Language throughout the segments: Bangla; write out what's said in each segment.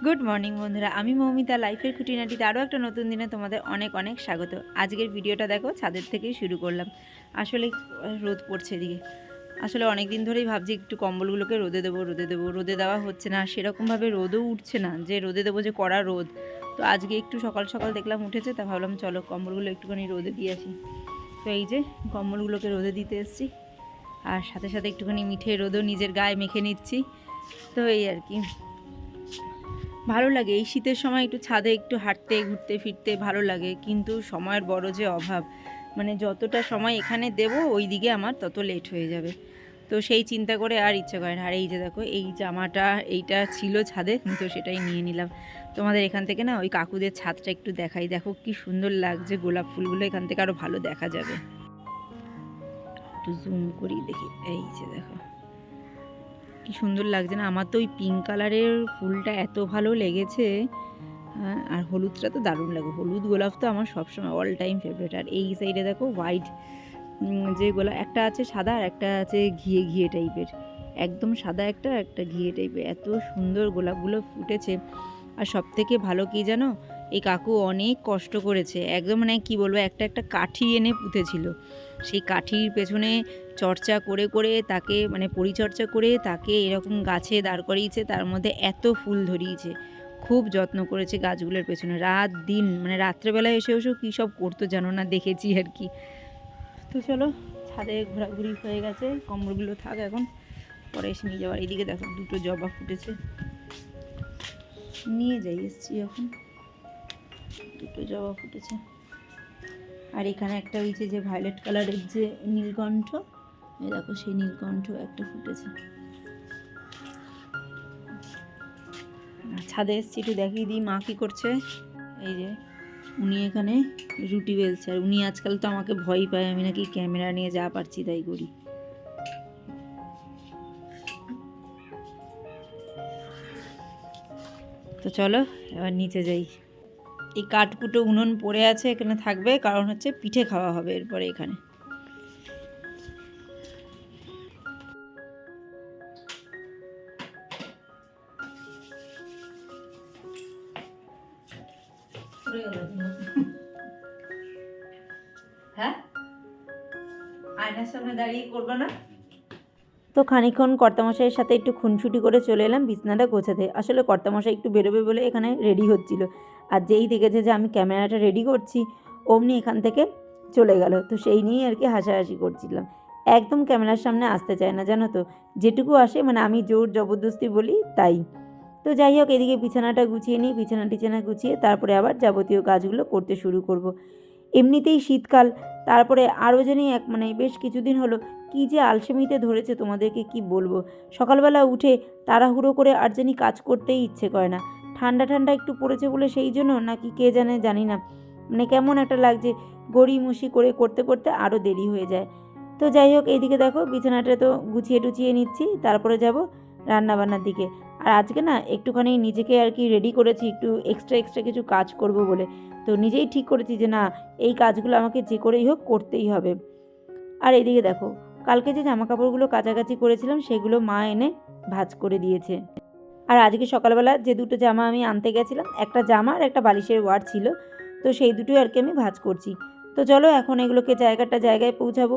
গুড মর্নিং বন্ধুরা, আমি মৌমিতা লাইফের খুঁটিনাটিতে আরও একটা নতুন দিনে তোমাদের অনেক অনেক স্বাগত। আজকের ভিডিওটা দেখো, ছাদের থেকেই শুরু করলাম। আসলে রোদ পড়ছে এদিকে। আসলে অনেক দিন ধরেই ভাবছি একটু কম্বলগুলোকে রোদে দেওয়া হচ্ছে না, সেরকমভাবে রোদও উঠছে না যে রোদে দেবো, যে কড়া রোদ। তো আজকে একটু সকাল সকাল দেখলাম উঠেছে, তা ভাবলাম চলো কম্বলগুলো একটুখানি রোদে দিয়ে আসি। তো এই যে কম্বলগুলোকে রোদে দিতে এসেছি, আর সাথে সাথে একটুখানি মিঠে রোদও নিজের গায়ে মেখে নিচ্ছি। তো এই আর কি, ভালো লাগে এই শীতের সময় একটু ছাদে একটু হাঁটতে ঘুরতে ফিরতে ভালো লাগে, কিন্তু সময়ের বড় যে অভাব, মানে যতটা সময় এখানে দেব ওই দিকে আমার তত লেট হয়ে যাবে। তো সেই চিন্তা করে আর ইচ্ছে করে না। আর এই যে দেখো, এই জামাটা এইটা ছিল ছাদে, তো সেটাই নিয়ে নিলাম। তোমাদের এখান থেকে না ওই কাকুদের ছাদটা একটু দেখাই, দেখো কি সুন্দর লাগছে, গোলাপ ফুলগুলো এখান থেকে আরও ভালো দেখা যাবে। একটু জুম করি দেখি, এই যে দেখো কি সুন্দর লাগছে না। আমার তো ওই পিঙ্ক কালারের ফুলটা এত ভালো লেগেছে। হ্যাঁ, আর হলুদটা তো দারুণ লাগে, হলুদ গোলাপ তো আমার সবসময় অল টাইম ফেভারিট। আর এই সাইডে দেখো হোয়াইট যে গোলাপ একটা আছে, সাদা, আর একটা আছে ঘিয়ে ঘিয়ে টাইপের, একদম সাদা একটা, একটা ঘিয়ে টাইপের, এত সুন্দর গোলাপগুলো ফুটেছে। আর সব থেকে ভালো কি জানো, এই কাকু অনেক কষ্ট করেছে, একদম মানে কি বলবো, একটা একটা কাঠি এনে পুঁতেছিল। সেই কাঠির পেছনে চর্চা করে করে তাকে, মানে পরিচর্যা করে তাকে এরকম গাছে দাঁড় করিয়েছে, তার মধ্যে এত ফুল ধরিয়েছে। খুব যত্ন করেছে গাছগুলোর পেছনে, রাত দিন, মানে রাত্রেবেলায় এসেও কী সব করতো জানো না, দেখেছি আর কি। তো চলো, ছাদে ঘোরাঘুরি হয়ে গেছে, কম্বলগুলো থাক এখন, পরে এসে নিয়ে যাওয়ার। এইদিকে দেখো দুটো জবা ফুটেছে, নিয়ে যাই, এসছি এখন, দুটো জবা ফুটেছে। আর এখানে একটা ওই যে ভায়োলেট কালারের যে নীলকণ্ঠ, এই দেখো সেই নীলকণ্ঠ একটা ফুটেছে। ছাদে এসছি, একটু দেখিয়ে দিই মা কী করছে। এই যে উনি এখানে রুটি বেলছে, আর উনি আজকাল তো আমাকে ভয় পায়, আমি নাকি ক্যামেরা নিয়ে যা পারছি তাই করি। তো চলো এবার নিচে যাই। এই কাঠকুটো উনুন পড়ে আছে, এখানে থাকবে, কারণ হচ্ছে পিঠে খাওয়া হবে এরপরে এখানে। হ্যাঁ, আয়নার সামনে দাঁড়িয়ে করবে না। তো খানিকক্ষণ কর্তামশাইয়ের সাথে একটু খুনসুটি করে চলে এলাম বিছনাটা গোছাতে। আসলে কর্তামশাই একটু বেরোবে বলে এখানে রেডি হচ্ছিল, আর যেই দেখেছে যে আমি ক্যামেরাটা রেডি করছি, অমনি এখান থেকে চলে গেল। তো সেই নিয়েই আর কি হাসাহাসি করছিলাম। একদম ক্যামেরার সামনে আসতে চায় না জানো তো, যেটুকু আসে মানে আমি জোর জবরদস্তি বলি তাই। তো যাই হোক, এদিকে বিছানাটা গুছিয়ে নিই, বিছানা গুছিয়ে তারপরে আবার যাবতীয় কাজগুলো করতে শুরু করব। এমনিতেই শীতকাল, তারপরে আরও জানি মানে বেশ কিছুদিন হলো কী যে আলসেমিতে ধরেছে তোমাদেরকে কি বলবো। সকালবেলা উঠে তাড়াহুড়ো করে আর জানি কাজ করতেই ইচ্ছে করে না। ঠান্ডা ঠান্ডা একটু পড়েছে বলে সেই জন্য নাকি কে জানি না, মানে কেমন একটা লাগছে, গড়িমসি করে করতে করতে আরও দেরি হয়ে যায়। তো যাই হোক, এইদিকে দেখো বিছানাটা তো গুছিয়ে টুছিয়ে নিচ্ছি, তারপরে যাব রান্নাবান্নার দিকে। আর আজকে না একটুখানি নিজেকে আর কি রেডি করেছি, একটু এক্সট্রা কিছু কাজ করব বলে। তো নিজেই ঠিক করেছি যে না, এই কাজগুলো আমাকে যে করেই হোক করতেই হবে। আর এদিকে দেখো, কালকে যে জামা কাপড়গুলো কাচাকাচি করেছিলাম সেগুলো মা এনে ভাঁজ করে দিয়েছে। আর আজকে সকালবেলা যে দুটো জামা আমি আনতে গেছিলাম, একটা জামা আর একটা বালিশের ওয়ার ছিল, তো সেই দুটোই আর কি আমি ভাঁজ করছি। তো চলো এখন এগুলোকে জায়গায় পৌঁছাবো।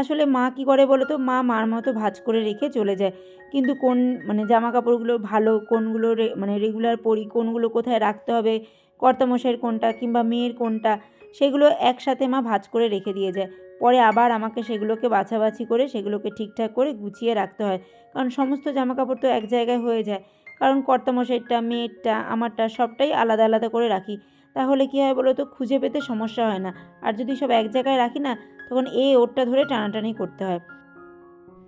আসলে মা কি করে বলো তো, মা মার মতো ভাঁজ করে রেখে চলে যায়, কিন্তু কোন মানে জামা কাপড়গুলো ভালো, কোনগুলো মানে রেগুলার পরি, কোনগুলো কোথায় রাখতে হবে, কর্তামশাইয়ের কোনটা কিংবা মেয়ের কোনটা, সেগুলো একসাথে মা ভাঁজ করে রেখে দিয়ে যায়। পরে আবার আমাকে সেগুলোকে বাছাবাছি করে সেগুলোকে ঠিকঠাক করে গুছিয়ে রাখতে হয়, কারণ সমস্ত জামা কাপড় তো এক জায়গায় হয়ে যায়। কারণ কর্তামশাইয়েরটা, মেয়েরটা, আমারটা সবটাই আলাদা আলাদা করে রাখি। তাহলে কী হয় বলো তো, খুঁজে পেতে সমস্যা হয় না। আর যদি সব এক জায়গায় রাখি না, তখন ওরটা ধরে টানাটানি করতে হয়।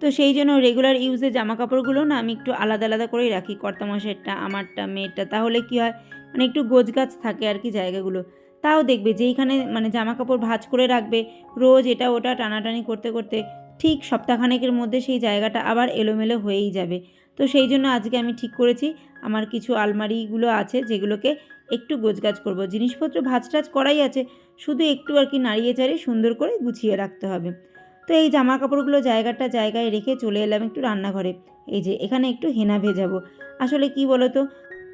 তো সেই জন্য রেগুলার ইউজে জামা কাপড়গুলো না আমি একটু আলাদা আলাদা করেই রাখি, কর্তামশাইয়েরটা, আমারটা, মেয়েরটা। তাহলে কী হয়, মানে একটু গোছগাছ থাকে আর কি জায়গাগুলো। তাও দেখবে যেইখানে মানে জামা কাপড় ভাঁজ করে রাখবে, রোজ এটা ওটা টানাটানি করতে করতে ঠিক সপ্তাহখানেকের মধ্যে সেই জায়গাটা আবার এলোমেলো হয়েই যাবে। তো সেই জন্য আজকে আমি ঠিক করেছি, আমার কিছু আলমারিগুলো আছে যেগুলোকে একটু গোছগাছ করব। জিনিসপত্র ভাঁজ টাজ করাই আছে, শুধু একটু আর কি নাড়িয়ে চাড়িয়ে সুন্দর করে গুছিয়ে রাখতে হবে। তো এই জামা কাপড়গুলো জায়গায় রেখে চলে এলাম একটু রান্নাঘরে। এই যে এখানে একটু হেনা ভেজাবো। আসলে কি বলো তো,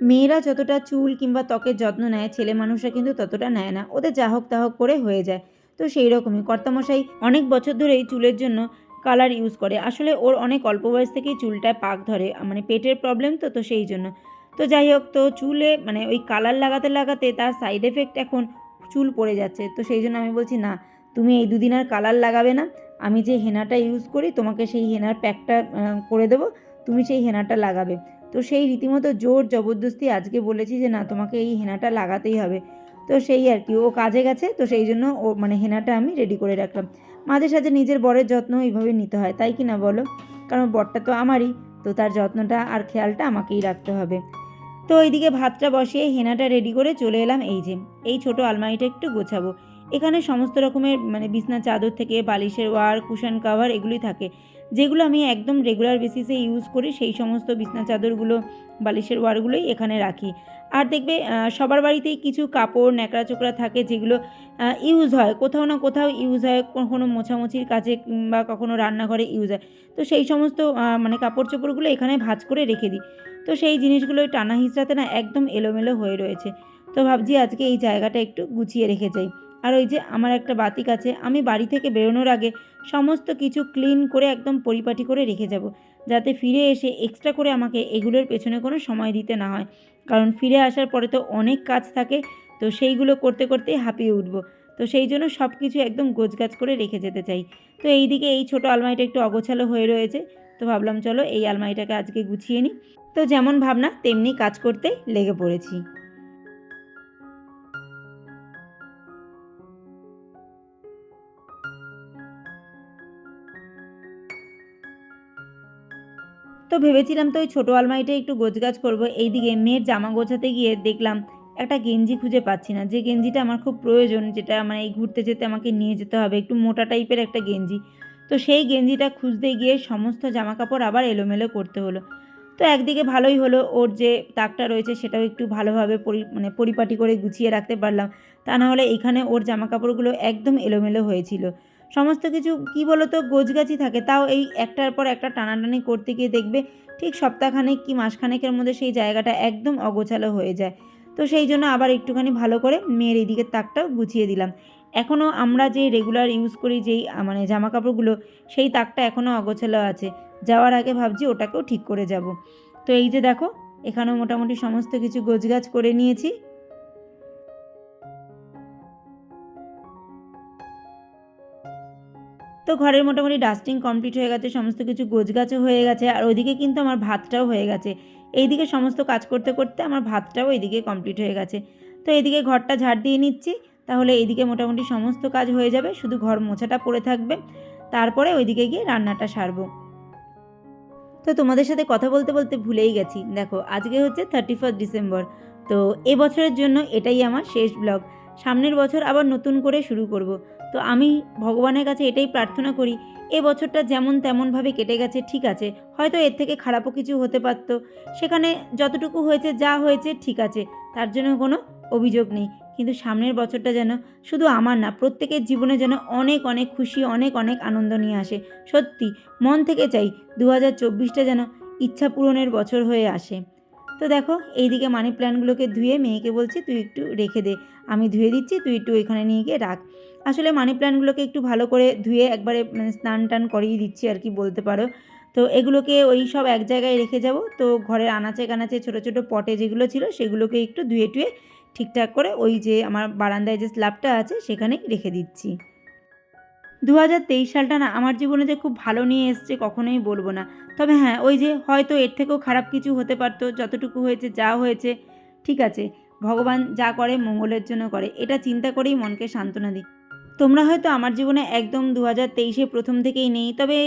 মেয়েরা যতটা চুল কিংবা ত্বকের যত্ন নেয় ছেলে মানুষরা কিন্তু ততটা নেয় না, ওদের যা হোক তা হোক করে হয়ে যায়। তো সেই রকমই কর্তামশাই অনেক বছর ধরেই চুলের জন্য কালার ইউজ করে। আসলে ওর অনেক অল্প বয়স থেকেই চুলটায় পাক ধরে, মানে পেটের প্রবলেম তো, তো সেই জন্য। তো যাই হোক, তো চুলে মানে ওই কালার লাগাতে লাগাতে তার সাইড এফেক্ট এখন চুল পড়ে যাচ্ছে। তো সেই জন্য আমি বলছি, না তুমি এই দুদিন আর কালার লাগাবে না, আমি যে হেনাটা ইউজ করি তোমাকে সেই হেনার প্যাকটা করে দেবো, তুমি সেই হেনাটা লাগাবে। তো সেই রীতিমতো জোর জবরদস্তি আজকে বলেছি যে না তোমাকে এই হেনাটা লাগাতেই হবে। তো সেই আর কি, ও কাজে গেছে, তো সেই জন্য ও মানে হেনাটা আমি রেডি করে রাখলাম। মাঝে সাঝে নিজের বরের যত্ন এইভাবে নিতে হয়, তাই কি না বলো? কারণ বরটা তো আমারই, তো তার যত্নটা আর খেয়ালটা আমাকেই রাখতে হবে। তো ওইদিকে ভাতটা বসিয়ে হেনাটা রেডি করে চলে এলাম। এই যে এই ছোট আলমারিটা একটু গোছাবো। এখানে সমস্ত রকমের মানে বিছনা চাদর থেকে বালিশের ওয়ার, কুশন কাভার এগুলোই থাকে, যেগুলো আমি একদম রেগুলার বেসিসে ইউজ করি। সেই সমস্ত বিছনা চাদরগুলো, বালিশের ওয়ারগুলোই এখানে রাখি। আর দেখবে সবার বাড়িতেই কিছু কাপড় ন্যাকড়া চোকড়া থাকে, যেগুলো ইউজ হয়, কোথাও না কোথাও ইউজ হয়, কখনো মোছামুছির কাজে কিংবা কখনো রান্নাঘরে ইউজ হয়। তো সেই সমস্ত মানে কাপড় চোপড়গুলো এখানে ভাঁজ করে রেখে দিই। তো সেই জিনিসগুলো টানা হিঁচড়াতে না একদম এলোমেলো হয়ে রয়েছে। তো ভাবছি আজকে এই জায়গাটা একটু গুছিয়ে রেখে যাই। আর ওই যে আমার একটা বাতিক আছে, আমি বাড়ি থেকে বেরোনোর আগে সমস্ত কিছু ক্লিন করে একদম পরিপাটি করে রেখে যাব, যাতে ফিরে এসে এক্সট্রা করে আমাকে এগুলোর পেছনে কোনো সময় দিতে না হয়। কারণ ফিরে আসার পরে তো অনেক কাজ থাকে, তো সেইগুলো করতে করতেই হাঁপিয়ে উঠব। তো সেই জন্য সব কিছু একদম গোছগাছ করে রেখে যেতে চাই। তো এইদিকে এই ছোটো আলমারিটা একটু অগোছালো হয়ে রয়েছে, তো ভাবলাম চলো এই আলমারিটাকে আজকে গুছিয়ে নিই। তো যেমন ভাবনা তেমনি কাজ করতে লেগে পড়েছি। তো ভেবেছিলাম তো ওই ছোটো আলমারিটাই একটু গোছগাছ করবো। এইদিকে মেয়ের জামা গোছাতে গিয়ে দেখলাম একটা গেঞ্জি খুঁজে পাচ্ছি না, যে গেঞ্জিটা আমার খুব প্রয়োজন, যেটা মানে এই ঘুরতে যেতে আমাকে নিয়ে যেতে হবে, একটু মোটা টাইপের একটা গেঞ্জি। তো সেই গেঞ্জিটা খুঁজতে গিয়ে সমস্ত জামা কাপড় আবার এলোমেলো করতে হলো। তো একদিকে ভালোই হলো, ওর যে তাকটা রয়েছে সেটাও একটু ভালোভাবে মানে পরিপাটি করে গুছিয়ে রাখতে পারলাম। তা না হলে এখানে ওর জামা কাপড়গুলো একদম এলোমেলো হয়েছিল। সমস্ত কিছু কী বলো তো গোছগাছই থাকে, তাও এই একটার পর একটা টানাটানি করতে গিয়ে দেখবে ঠিক সপ্তাহখানেক কি মাসখানেকের মধ্যে সেই জায়গাটা একদম অগোছালো হয়ে যায়। তো সেই জন্য আবার একটুখানি ভালো করে মেয়ের এদিকের তাকটাও গুছিয়ে দিলাম। এখনও আমরা যে রেগুলার ইউজ করি যেই মানে জামা কাপড়গুলো, সেই তাকটা এখনও অগোছালো আছে। যাওয়ার আগে ভাবছি ওটাকেও ঠিক করে যাব। তো এই যে দেখো, এখানেও মোটামুটি সমস্ত কিছু গোছগাছ করে নিয়েছি। তো ঘরের মোটামুটি ডাস্টিং কমপ্লিট হয়ে গেছে, সমস্ত কিছু গোছগাছও হয়ে গেছে, আর ওইদিকে কিন্তু আমার ভাতটাও হয়ে গেছে। এইদিকে সমস্ত কাজ করতে করতে আমার ভাতটাও এইদিকে কমপ্লিট হয়ে গেছে। তো এইদিকে ঘরটা ঝাড় দিয়ে নিচ্ছি, তাহলে এইদিকে মোটামুটি সমস্ত কাজ হয়ে যাবে, শুধু ঘর মোছাটা পড়ে থাকবে। তারপরে ওইদিকে গিয়ে রান্নাটা সারবো। তো তোমাদের সাথে কথা বলতে বলতে ভুলেই গেছি, দেখো আজকে হচ্ছে 31 ডিসেম্বর। তো এবছরের জন্য এটাই আমার শেষ ব্লগ। সামনের বছর আবার নতুন করে শুরু করব। তো আমি ভগবানের কাছে এটাই প্রার্থনা করি, এ বছরটা যেমন তেমনভাবে কেটে গেছে ঠিক আছে, হয়তো এর থেকে খারাপও কিছু হতে পারতো, সেখানে যতটুকু হয়েছে যা হয়েছে ঠিক আছে, তার জন্য কোনো অভিযোগ নেই। কিন্তু সামনের বছরটা যেন শুধু আমার না, প্রত্যেকের জীবনে যেন অনেক অনেক খুশি, অনেক অনেক আনন্দ নিয়ে আসে। সত্যি মন থেকে চাই 2024টা যেন ইচ্ছা পূরণের বছর হয়ে আসে। তো দেখো এইদিকে মানি প্ল্যান্টগুলোকে ধুয়ে মেয়েকে বলছি তুই একটু রেখে দে, আমি ধুয়ে দিচ্ছি, তুই একটু এখানে নিয়ে গিয়ে রাখ। আসলে মানি প্ল্যান্টগুলোকে একটু ভালো করে ধুয়ে একবারে মানে স্নান টান করিয়ে দিচ্ছি আর কি বলতে পারো। তো এগুলোকে ওই সব এক জায়গায় রেখে যাব। তো ঘরের আনাচে কানাচে ছোটো ছোটো পটে যেগুলো ছিল সেগুলোকে একটু ধুয়ে টুয়ে ঠিকঠাক করে ওই যে আমার বারান্দায় যে স্ল্যাবটা আছে সেখানেই রেখে দিচ্ছি। 2023 সালটা না আমার জীবনে যে খুব ভালো নিয়ে এসছে কখনোই বলবো না। তবে হ্যাঁ, ওই যে হয়তো এর থেকেও খারাপ কিছু হতে পারতো, যতটুকু হয়েছে যা হয়েছে ঠিক আছে। ভগবান যা করে মঙ্গলের জন্য করে, এটা চিন্তা করেই মনকে সান্ত্বনা দিই। তোমরা হয়তো আমার জীবনে একদম 2023 প্রথম থেকেই নেই, তবে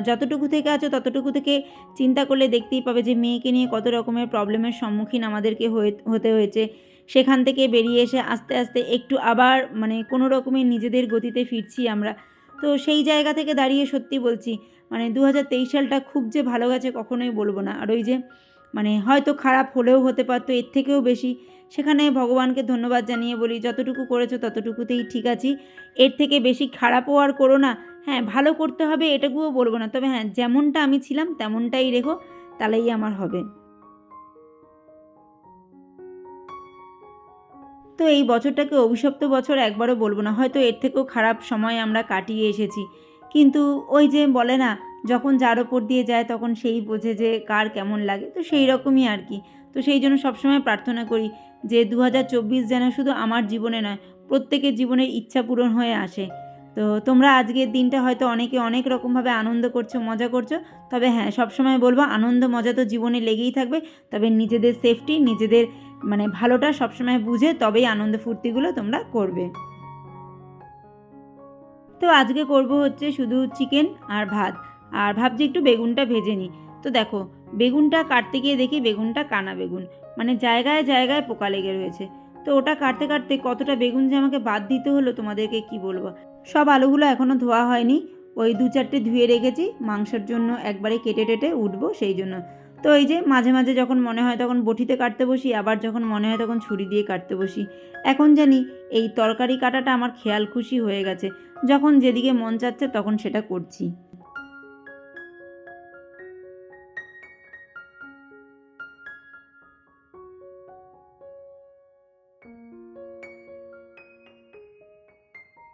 যতটুকু থেকে আছো ততটুকু থেকে চিন্তা করলে দেখতেই পাবে যে মেয়েকে নিয়ে কত রকমের প্রবলেমের সম্মুখীন আমাদেরকে হতে হয়েছে। সেখান থেকে বেরিয়ে এসে আস্তে আস্তে একটু আবার মানে কোনো রকমের নিজেদের গতিতে ফিরছি আমরা। তো সেই জায়গা থেকে দাঁড়িয়ে সত্যি বলছি, মানে 2023 সালটা খুব যে ভালো গেছে কখনোই বলবো না। আর ওই যে মানে হয়তো খারাপ হলেও হতে পারতো এর থেকেও বেশি, সেখানে ভগবানকে ধন্যবাদ জানিয়ে বলি যতটুকু করেছো ততটুকুতেই ঠিক আছি, এর থেকে বেশি খারাপও আর করো না। হ্যাঁ, ভালো করতে হবে এটুকুও বলবো না, তবে হ্যাঁ যেমনটা আমি ছিলাম তেমনটাই রেখো, তাহলেই আমার হবে। তো এই বছরটাকে অভিশপ্ত বছর একবারও বলবো না, হয়তো এর থেকেও খারাপ সময় আমরা কাটিয়ে এসেছি, কিন্তু ওই যে বলে না, যখন যার ওপর দিয়ে যায় তখন সেই বোঝে যে কার কেমন লাগে, তো সেই রকমই আর কি। তো সেই জন্য সবসময় প্রার্থনা করি যে 2024 যেন শুধু আমার জীবনে নয়, প্রত্যেকের জীবনের ইচ্ছা পূরণ হয়ে আসে। তো তোমরা আজকের দিনটা হয়তো অনেকে অনেক রকমভাবে আনন্দ করছো, মজা করছো, তবে হ্যাঁ, সবসময় বলবো আনন্দ মজা তো জীবনে লেগেই থাকবে, তবে নিজেদের সেফটি, নিজেদের মানে ভালোটা সবসময় বুঝে তবেই আনন্দ ফুর্তিগুলো তোমরা করবে। তো আজকে করব হচ্ছে শুধু চিকেন আর ভাত, আর ভাবছি একটু বেগুনটা ভেজে নিই। তো দেখো, বেগুনটা কাটতে গিয়ে দেখি বেগুনটা কানা বেগুন, মানে জায়গায় জায়গায় পোকা লেগে রয়েছে। তো ওটা কাটতে কাটতে কতটা বেগুন যে আমাকে বাদ দিতে হলো তোমাদেরকে কি বলবো। সব আলুগুলো এখনও ধোয়া হয়নি, ওই 2-4টে ধুয়ে রেখেছি, মাংসের জন্য একবারে কেটে টেটে উঠবো সেই জন্য। তো এই যে মাঝে মাঝে যখন মনে হয় তখন বটিতে কাটতে বসি, আবার যখন মনে হয় তখন ছুরি দিয়ে কাটতে বসি। এখন জানি এই তরকারি কাটাটা আমার খেয়াল খুশি হয়ে গেছে, যখন যেদিকে মন চাচ্ছে তখন সেটা করছি।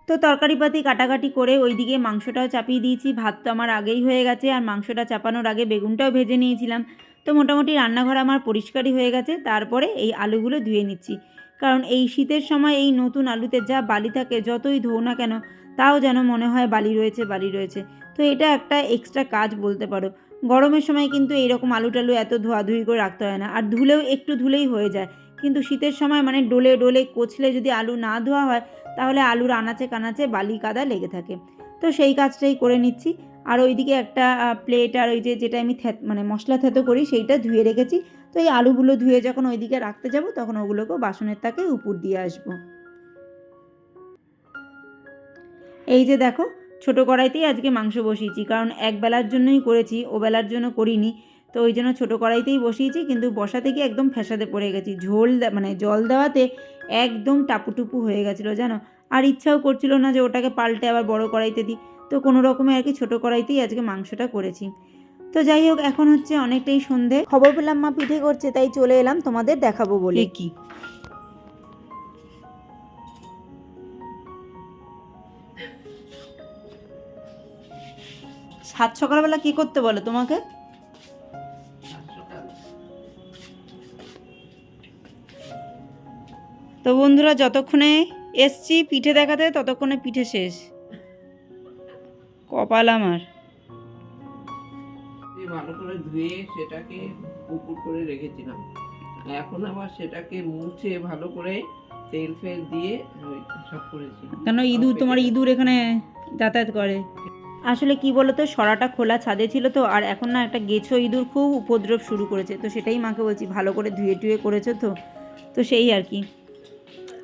তো তরকারিপাতি কাটাকাটি করে ওইদিকে মাংসটাও চাপিয়ে দিয়েছি, ভাত তো আমার আগেই হয়ে গেছে, আর মাংসটা চাপানোর আগে বেগুনটাও ভেজে নিয়েছিলাম। তো মোটামুটি রান্নাঘর আমার পরিষ্কারই হয়ে গেছে। তারপরে এই আলুগুলো ধুয়ে নিচ্ছি, কারণ এই শীতের সময় এই নতুন আলুতে যা বালি থাকে, যতই ধোও না কেন তাও যেন মনে হয় বালি রয়েছে বালি রয়েছে। তো এটা একটা এক্সট্রা কাজ বলতে পারো। গরমের সময় কিন্তু এইরকম আলু টালু এত ধোয়াধুয়ি করে রাখতে হয় না, আর ধুলেও একটু ধুলেই হয়ে যায়। কিন্তু শীতের সময় মানে ডোলে ডোলে কচলে যদি আলু না ধোয়া হয়, তাহলে আলুর আনাচে কানাচে বালি কাদা লেগে থাকে। তো সেই কাজটাই করে নিচ্ছি। আর ওইদিকে একটা প্লেট, আর ওই যে যেটা আমি মানে মশলা থেতো করি সেইটা ধুয়ে রেখেছি। তো এই আলুগুলো ধুয়ে যখন ওইদিকে রাখতে যাব তখন ওগুলোকেও বাসনের তাকে উপর দিয়ে আসবো। এই যে দেখো, ছোটো কড়াইতেই আজকে মাংস বসিয়েছি, কারণ একবেলার জন্যই করেছি, ওবেলার জন্য করিনি। তো ওই জন্য ছোটো কড়াইতেই বসিয়েছি, কিন্তু বসাতে গিয়ে একদম ফ্যাসাদে পড়ে গেছি। মানে জল দেওয়াতে একদম টাপুটুপু হয়ে গেছিলো জানো। আর ইচ্ছাও করছিল না যে ওটাকে পাল্টে আবার বড় কড়াইতে দিই। তো কোনো রকমে আর কি ছোটো কড়াইতেই আজকে মাংসটা করেছি। তো যাই হোক, এখন হচ্ছে অনেকটাই সন্ধে, খবর পেলাম মা পিঠে করছে, তাই চলে এলাম তোমাদের দেখাবো বলে। কি সাত সকালবেলা কি করতে বলো তোমাকে? তো বন্ধুরা, যতক্ষণে এসছি পিঠে দেখাতে ততক্ষণে পিঠে শেষ। কপাল আমার। ভালো করে ধুয়ে সেটাকে পুকুর করে রেখেছিলাম, এখন আবার সেটাকে মুছে ভালো করে তেল ফেল দিয়ে সব করেছি। কেন ইঁদুর, তোমার ইঁদুর এখানে যাতায়াত করে? আসলে কি বলতো, সরাটা খোলা ছাদে ছিল তো, আর এখন না একটা গেছো ইঁদুর খুব উপদ্রব শুরু করেছে। তো সেটাই মাকে বলছি ভালো করে ধুয়ে টুয়ে করেছো তো। তো সেই আর কি,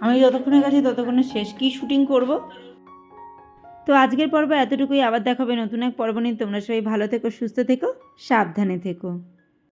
আমি যতক্ষণে গেছি ততক্ষণে শেষ। কি শুটিং করব। তো আজকের পর্ব এতটুকুই, আবার দেখাবে নতুন এক পর্ব নিয়ে। তোমরা সবাই ভালো থেকো, সুস্থ থেকো, সাবধানে থেকো।